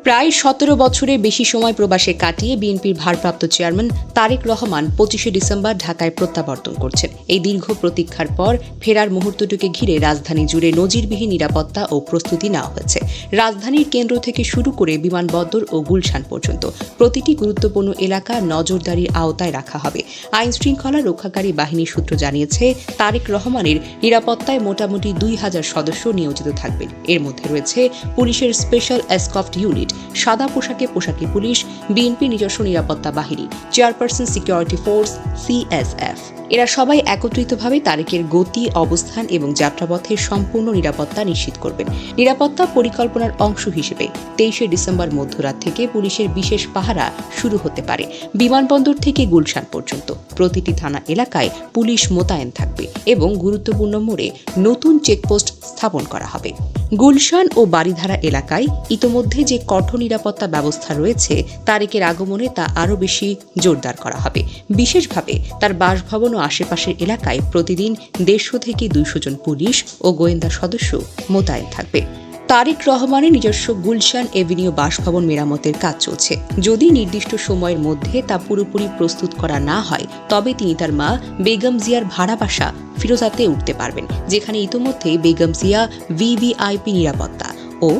প্রায় 17 বছরের বেশি সময় প্রবাসে কাটিয়ে বিএনপির ভারপ্রাপ্ত চেয়ারম্যান তারেক রহমান 25শে ডিসেম্বর ঢাকায় প্রত্যাবর্তন করছেন। এই দীর্ঘ প্রতীক্ষার পর ফেরার মুহূর্তটিকে ঘিরে রাজধানী জুড়ে নজিরবিহীন নিরাপত্তা ও প্রস্তুতি নেওয়া হয়েছে। রাজধানীর কেন্দ্র থেকে শুরু করে বিমানবন্দর ও গুলশান পর্যন্ত প্রতিটি গুরুত্বপূর্ণ এলাকা নজরদারির আওতায় রাখা হবে। আইন শৃঙ্খলা রক্ষাকারী বাহিনী সূত্র জানিয়েছে, তারেক রহমানের নিরাপত্তায় মোটামুটি 2000 সদস্য নিয়োজিত থাকবেন। এর মধ্যে রয়েছে পুলিশের স্পেশাল এসকর্ট ইউনিট, সাদা পোশাকে পুলিশ, বিএনপি নিজস্ব নিরাপত্তা বাহিনী, চেয়ারপারসন সিকিউরিটি ফোর্স সিএসএফ। এরা সবাই একত্রিতভাবে তারেকের গতি, অবস্থান এবং যাত্রাপথের সম্পূর্ণ নিরাপত্তা নিশ্চিত করবেন। নিরাপত্তা পরিকল্পনার অংশ হিসেবে 23শে ডিসেম্বর মধ্যরাত থেকে পুলিশের বিশেষ পাহারা শুরু হতে পারে। বিমানবন্দর থেকে গুলশান পর্যন্ত প্রতিটি থানা এলাকায় পুলিশ মোতায়েন থাকবে এবং গুরুত্বপূর্ণ মোড়ে নতুন চেকপোস্ট স্থাপন করা হবে। গুলশান ও বারিধারা এলাকায় ইতোমধ্যে যে কঠোর নিরাপত্তা ব্যবস্থা রয়েছে, তারেকের আগমনে তা আরও বেশি জোরদার করা হবে। বিশেষভাবে তার বাসভবন ও আশেপাশের এলাকায় প্রতিদিন 150 থেকে 200 জন পুলিশ ও গোয়েন্দা সদস্য মোতায়েন থাকবে। তারেক রহমানের নিজস্ব গুলশান এভিনিউ বাসভবন মেরামতের কাজ চলছে। যদি নির্দিষ্ট সময়ের মধ্যে তা পুরোপুরি প্রস্তুত করা না হয়, তবে তিনি তার মা বেগম জিয়ার ভাড়া বাসা ফিরোজাতে উঠতে পারবেন, যেখানে ইতোমধ্যে বেগম জিয়া ভিভিআইপি নিরাপত্তা ও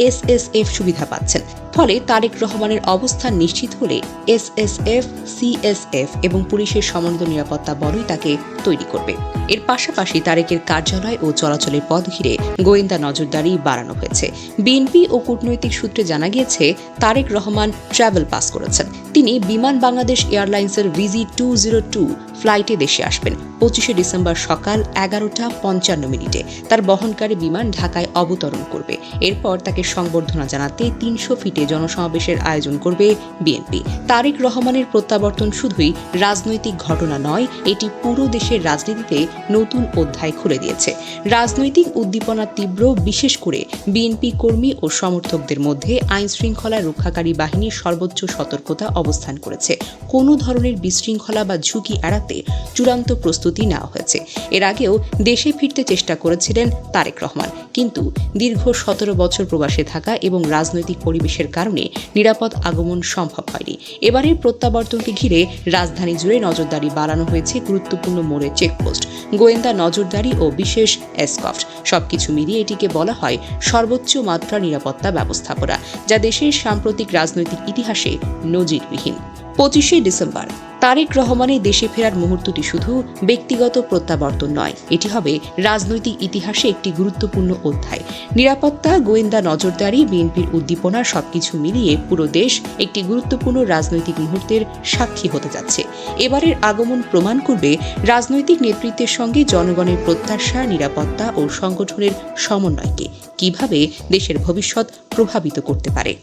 এসএসএফ সুবিধা পাচ্ছেন। ফলে তারেক রহমানের অবস্থান নিশ্চিত হলে এসএসএফ, সিএসএফ এবং পুলিশের সমন্বিত নিরাপত্তা বলয় তাকে তৈরি করবে। এর পাশাপাশি তারেকের কার্যালয় ও চলাচলের পথ ঘিরে গোয়েন্দা নজরদারি বাড়ানো হয়েছে। বিএনপি ও কূটনৈতিক সূত্রে জানা গিয়েছে, তারেক রহমান ট্রাভেল পাস করেছেন। তিনি বিমান বাংলাদেশ এয়ারলাইন্সের VZ202 ফ্লাইটে দেশে আসবেন 25শে ডিসেম্বর সকাল 11:55। তার বহনকারী বিমান ঢাকায় অবতরণ করবে। এরপর তাকে সংবর্ধনা জানাতে 300 ফিটে জনসমাবেশের আয়োজন করবে বিএনপি। তারেক রহমানের প্রত্যাবর্তন শুধুই রাজনৈতিক ঘটনা নয়, এটি পুরো দেশের রাজনীতিতে নতুন অধ্যায় খুলে দিয়েছে। রাজনৈতিক উদ্দীপনা তীব্র, বিশেষ করে বিএনপি কর্মী ও সমর্থকদের মধ্যে আইন শৃঙ্খলা রক্ষাকারী বাহিনীর সর্বোচ্চ সতর্কতা অবস্থান করেছে। কোনো ধরনের বিশৃঙ্খলা বা ঝুঁকি এড়াতে চূড়ান্ত প্রস্তুতি নেওয়া হয়েছে। এর আগেও দেশে ফিরতে চেষ্টা করেছিলেন তারেক রহমান, কিন্তু দীর্ঘ 17 বছর প্রবাসে থাকা এবং রাজনৈতিক পরিবেশের কারণে নিরাপদ আগমন সম্ভব হয়নি। এবারের প্রত্যাবর্তনকে ঘিরে রাজধানী জুড়ে নজরদারি বাড়ানো হয়েছে। গুরুত্বপূর্ণ মোড়ে চেকপোস্ট, গোয়েন্দা নজরদারি ও বিশেষ এসকর্ট, সবকিছু মিলিয়ে এটিকে বলা হয় সর্বোচ্চ মাত্রার নিরাপত্তা ব্যবস্থাপনা, যা দেশের সাম্প্রতিক রাজনৈতিক ইতিহাসে নজিরবিহীন। 25শে ডিসেম্বর তারেক রহমানের দেশে ফেরার মুহূর্তটি শুধু ব্যক্তিগত প্রত্যাবর্তন নয়, এটি হবে রাজনৈতিক ইতিহাসে একটি গুরুত্বপূর্ণ অধ্যায়। নিরাপত্তা, গোয়েন্দা নজরদারি, বিএনপির উদ্দীপনা সবকিছু মিলিয়ে পুরো দেশ একটি গুরুত্বপূর্ণ রাজনৈতিক মুহূর্তের সাক্ষী হতে যাচ্ছে। এবারের আগমন প্রমাণ করবে রাজনৈতিক নেতৃত্বের সঙ্গে জনগণের প্রত্যাশা, নিরাপত্তা ও সংগঠনের সমন্বয়কে কিভাবে দেশের ভবিষ্যৎ প্রভাবিত করতে পারে।